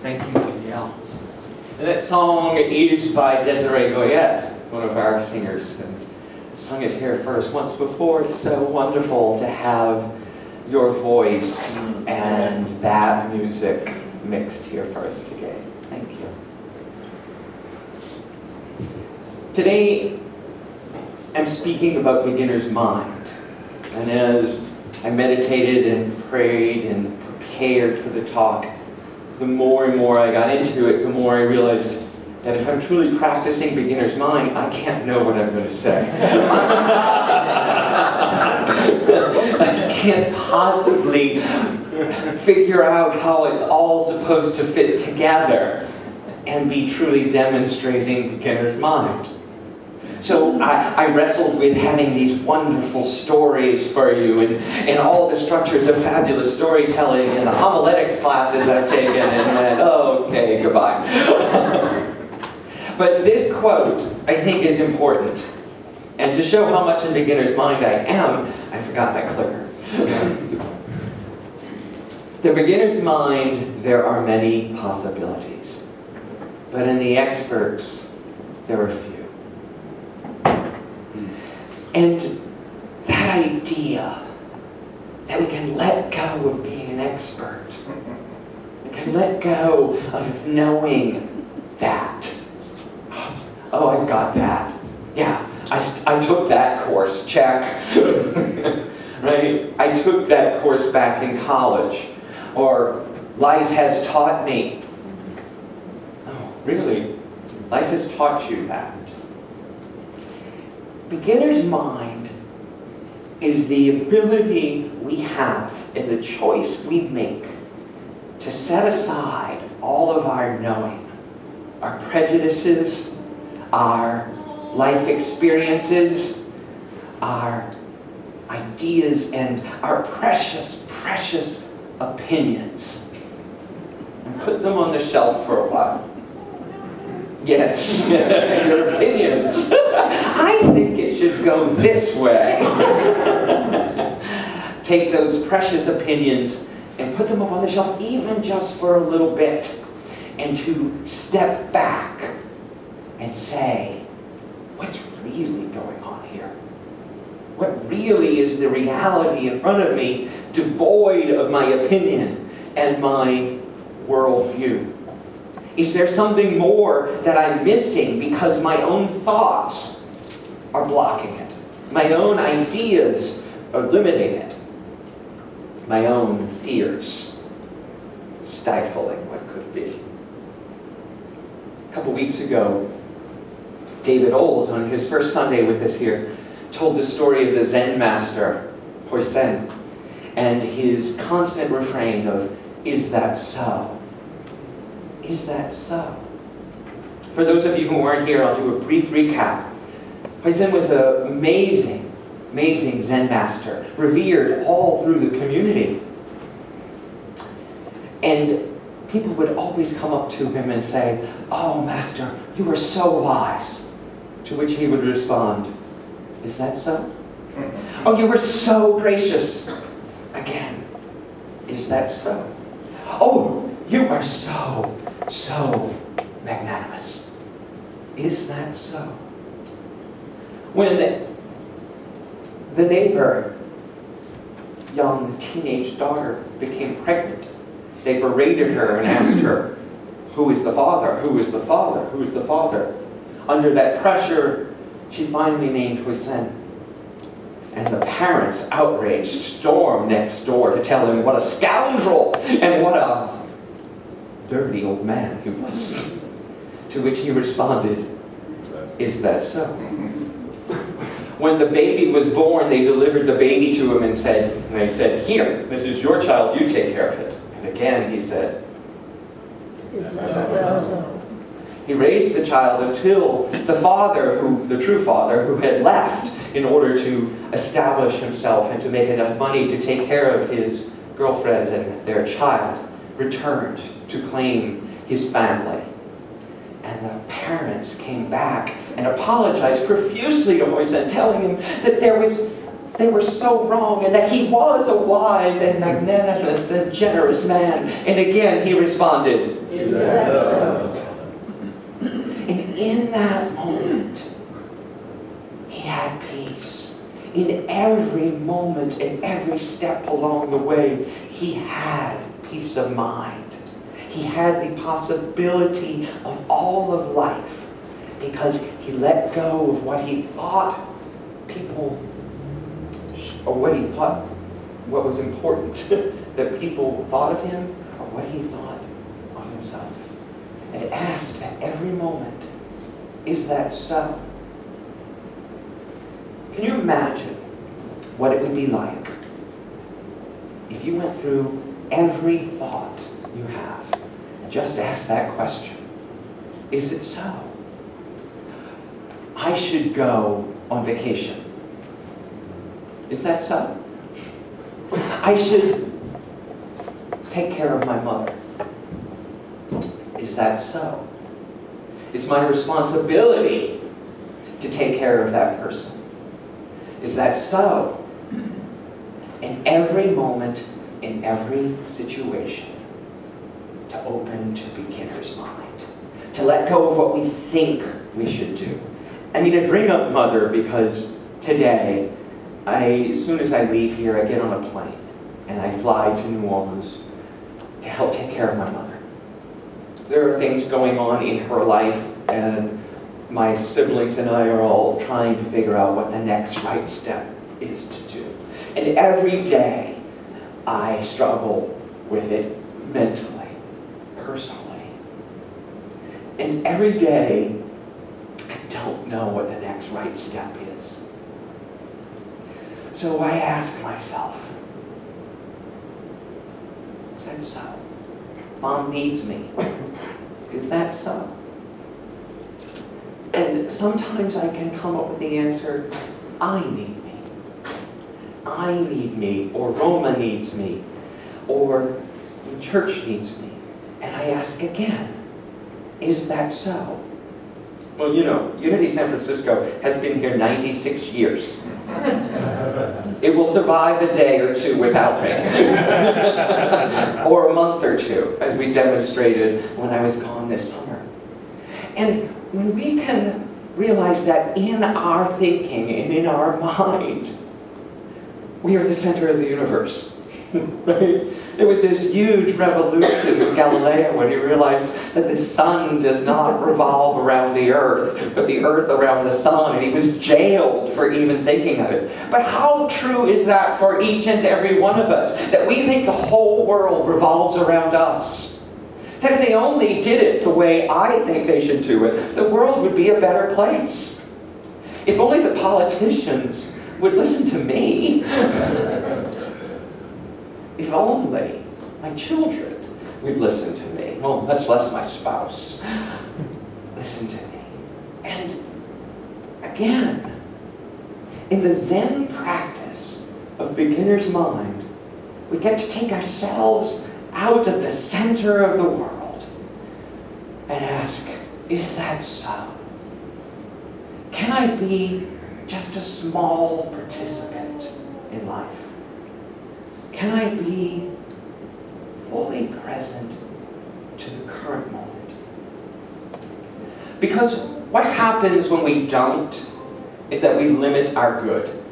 Thank you, Danielle. And that song is by Desiree Goyette, one of our singers. And sung it here first once before. It's so wonderful to have your voice and that music mixed here first today. Thank you. Today, I'm speaking about beginner's mind. And as I meditated and prayed and prepared for the talk, the more and more I got into it, the more I realized that if I'm truly practicing beginner's mind, I can't know what I'm going to say. I can't possibly figure out how it's all supposed to fit together and be truly demonstrating beginner's mind. So I wrestled with having these wonderful stories for you and all the structures of fabulous storytelling in the homiletics classes I've taken, and then, okay, goodbye. But this quote, I think, is important. And to show how much in beginner's mind I am, I forgot my clicker. The beginner's mind, there are many possibilities. But in the experts, there are few. And that idea that we can let go of being an expert, we can let go of knowing that. Oh, I've got that. Yeah, I took that course, check. Right? I took that course back in college. Or life has taught me. Oh, really? Life has taught you that. Beginner's mind is the ability we have and the choice we make to set aside all of our knowing, our prejudices, our life experiences, our ideas, and our precious, precious opinions, and put them on the shelf for a while. Yes, your opinions. I think it should go this way. Take those precious opinions and put them up on the shelf, even just for a little bit, and to step back and say, what's really going on here? What really is the reality in front of me, devoid of my opinion and my worldview? Is there something more that I'm missing because my own thoughts are blocking it? My own ideas are limiting it? My own fears stifling what could be? A couple weeks ago, David Old, on his first Sunday with us here, told the story of the Zen master, Hoisen, and his constant refrain of, "Is that so? Is that so?" For those of you who weren't here, I'll do a brief recap. Hoisen was an amazing, amazing Zen master, revered all through the community. And people would always come up to him and say, "Oh, master, you are so wise." To which he would respond, "Is that so?" "Oh, you were so gracious." Again, "Is that so?" "Oh, you are so magnanimous." "Is that so?" When the neighbor, young teenage daughter, became pregnant, they berated her and asked her, "Who is the father? Who is the father? Who is the father?" Under that pressure, she finally named Hoisen. And the parents, outraged, stormed next door to tell him what a scoundrel and what a dirty old man he was. To which he responded, "Is that so?" When the baby was born, they delivered the baby to him and they said, "Here, this is your child, you take care of it." And again he said, "Is that so?" He raised the child until the father, the true father, who had left in order to establish himself and to make enough money to take care of his girlfriend and their child, returned to claim his family. And the parents came back and apologized profusely to Hoisen, telling him that there was they were so wrong, and that he was a wise and magnanimous and generous man. And again, he responded, Is that so? And in that moment, he had peace. In every moment, in every step along the way, he had peace of mind. He had the possibility of all of life because he let go of what he thought people, or what was important that people thought of him, or what he thought of himself. And asked at every moment, is that so? Can you imagine what it would be like if you went through every thought you have and just asked that question? Is it so? I should go on vacation. Is that so? I should take care of my mother. Is that so? It's my responsibility to take care of that person. Is that so? In every moment, in every situation, to open to beginner's mind, to let go of what we think we should do. I mean, I bring up mother because today, as soon as I leave here, I get on a plane and I fly to New Orleans to help take care of my mother. There are things going on in her life, and my siblings and I are all trying to figure out what the next right step is to do. And every day, I struggle with it mentally, personally. And every day, I don't know what the next right step is. So I ask myself, is that so? Mom needs me. Is that so? And sometimes I can come up with the answer, I need me. I need me, or Roma needs me, or the church needs me. And I ask again, is that so? Well, you know, Unity San Francisco has been here 96 years. It will survive a day or two without me. Or a month or two, as we demonstrated when I was gone this summer. And when we can realize that in our thinking and in our mind, we are the center of the universe. Right? There was this huge revolution in Galileo when he realized that the sun does not revolve around the earth, but the earth around the sun, and he was jailed for even thinking of it. But how true is that for each and every one of us? That we think the whole world revolves around us. That if they only did it the way I think they should do it, the world would be a better place. If only the politicians would listen to me. If only my children would listen to me. Well, much less my spouse. Listen to me. And again, in the Zen practice of beginner's mind, we get to take ourselves out of the center of the world and ask, is that so? Can I be just a small participant in life? Can I be fully present to the current moment? Because what happens when we don't is that we limit our good.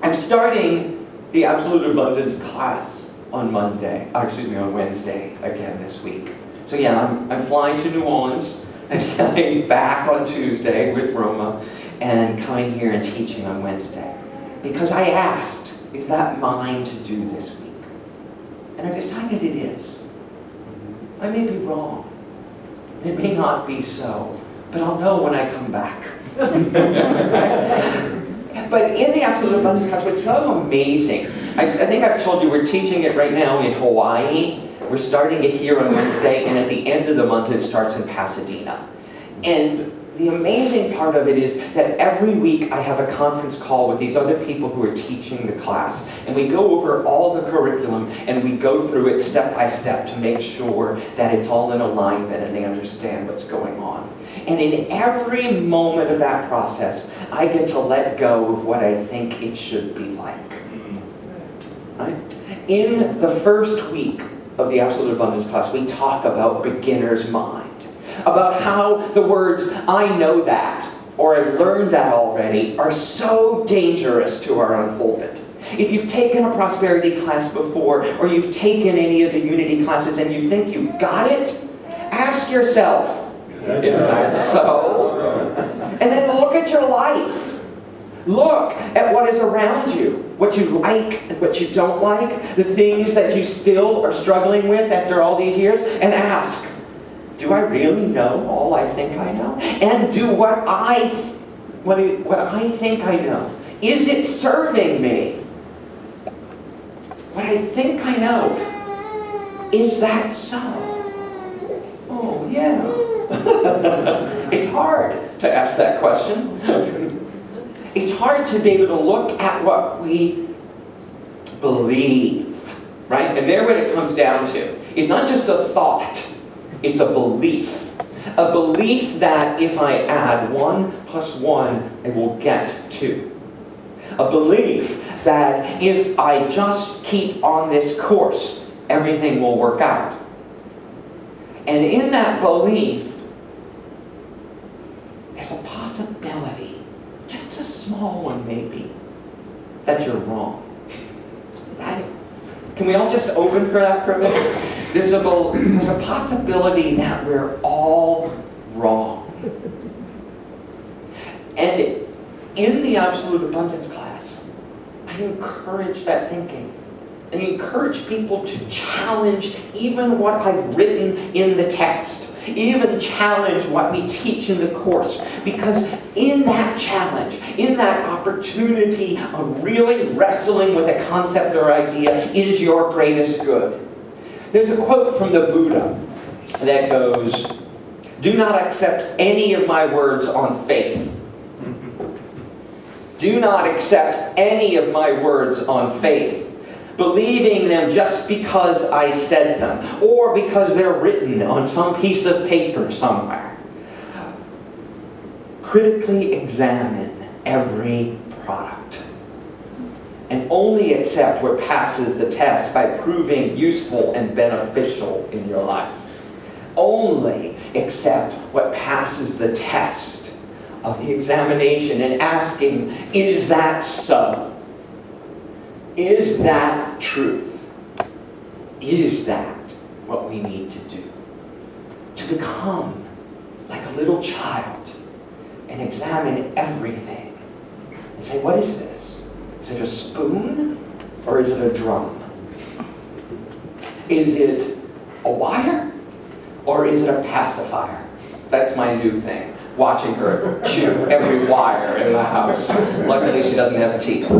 I'm starting the Absolute Abundance class on Wednesday again this week. So yeah, I'm flying to New Orleans and coming back on Tuesday with Roma and coming here and teaching on Wednesday. Because I asked, is that mine to do this week? And I decided it is. I may be wrong. It may not be so, but I'll know when I come back. But in the Absolute Abundance class, what's so amazing, I think I've told you we're teaching it right now in Hawaii. We're starting it here on Wednesday, and at the end of the month it starts in Pasadena. And the amazing part of it is that every week I have a conference call with these other people who are teaching the class. And we go over all the curriculum and we go through it step by step to make sure that it's all in alignment and they understand what's going on. And in every moment of that process, I get to let go of what I think it should be like. Right? In the first week of the Absolute Abundance class, we talk about beginner's mind. About how the words, I know that, or I've learned that already, are so dangerous to our unfoldment. If you've taken a prosperity class before, or you've taken any of the unity classes and you think you got it, ask yourself, is that so? And then look at your life. Look at what is around you, what you like and what you don't like, the things that you still are struggling with after all these years, and ask, do I really know all I think I know? And do what I think I know, is it serving me? What I think I know, is that so? Oh, yeah. It's hard to ask that question. It's hard to be able to look at what we believe, right? And there what it comes down to is not just a thought, it's a belief. A belief that if I add 1 plus 1, I will get 2. A belief that if I just keep on this course, everything will work out. And in that belief, there's a possibility, just a small one maybe, that you're wrong. Right? Can we all just open for that for a minute? There's a possibility that we're all wrong. And in the Absolute Abundance class, I encourage that thinking. I encourage people to challenge even what I've written in the text. Even challenge what we teach in the course. Because in that challenge, in that opportunity of really wrestling with a concept or idea is your greatest good. There's a quote from the Buddha that goes, "Do not accept any of my words on faith. Do not accept any of my words on faith, believing them just because I said them, or because they're written on some piece of paper somewhere. Critically examine every product, and only accept what passes the test by proving useful and beneficial in your life. Only accept what passes the test of the examination and asking, is that so? Is that truth? Is that what we need to do? To become like a little child and examine everything and say, what is this? Is it a spoon or is it a drum? Is it a wire or is it a pacifier? That's my new thing. Watching her chew every wire in the house. Luckily she doesn't have teeth.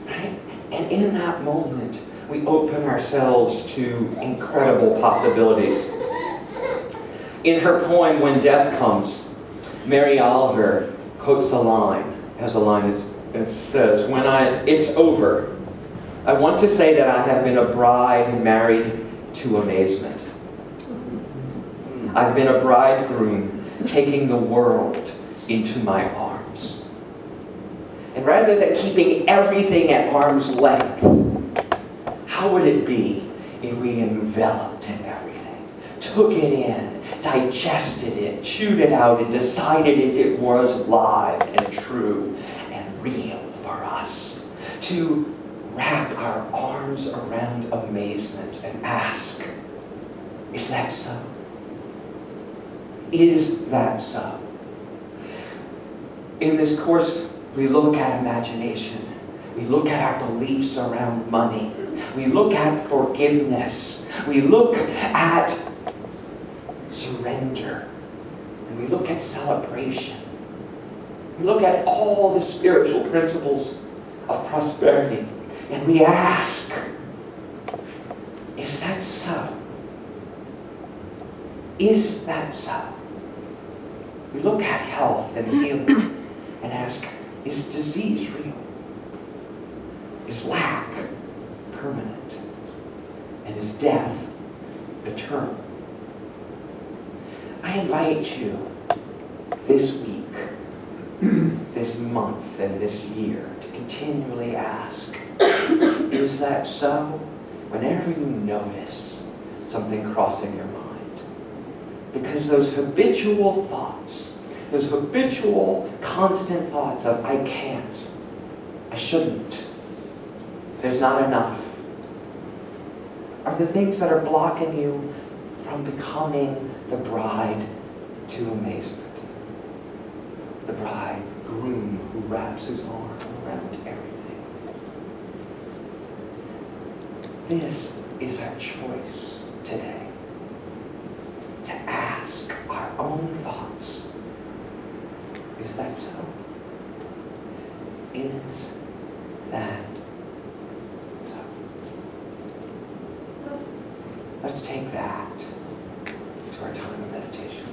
Right? And in that moment, we open ourselves to incredible possibilities. In her poem, When Death Comes, Mary Oliver quotes a line, that says, it's over. I want to say that I have been a bride married to amazement. I've been a bridegroom taking the world into my arms. And rather than keeping everything at arm's length, how would it be if we enveloped in everything, took it in, digested it, chewed it out, and decided if it was live and true and real for us? To wrap our arms around amazement and ask, is that so? Is that so? In this course, we look at imagination. We look at our beliefs around money. We look at forgiveness. We look at surrender. And we look at celebration. We look at all the spiritual principles of prosperity. And we ask, is that so? Is that so? We look at health and healing and ask, is disease real? Is lack permanent? And is death eternal? I invite you this week, this month, and this year to continually ask, is that so? Whenever you notice something crossing your mind. Because those habitual thoughts, those habitual, constant thoughts of, I can't, I shouldn't, there's not enough, are the things that are blocking you from becoming the bride to amazement. The bridegroom who wraps his arm around everything. This is our choice today. To ask our own thoughts. Is that so? Is that so? Let's take that to our time of meditation.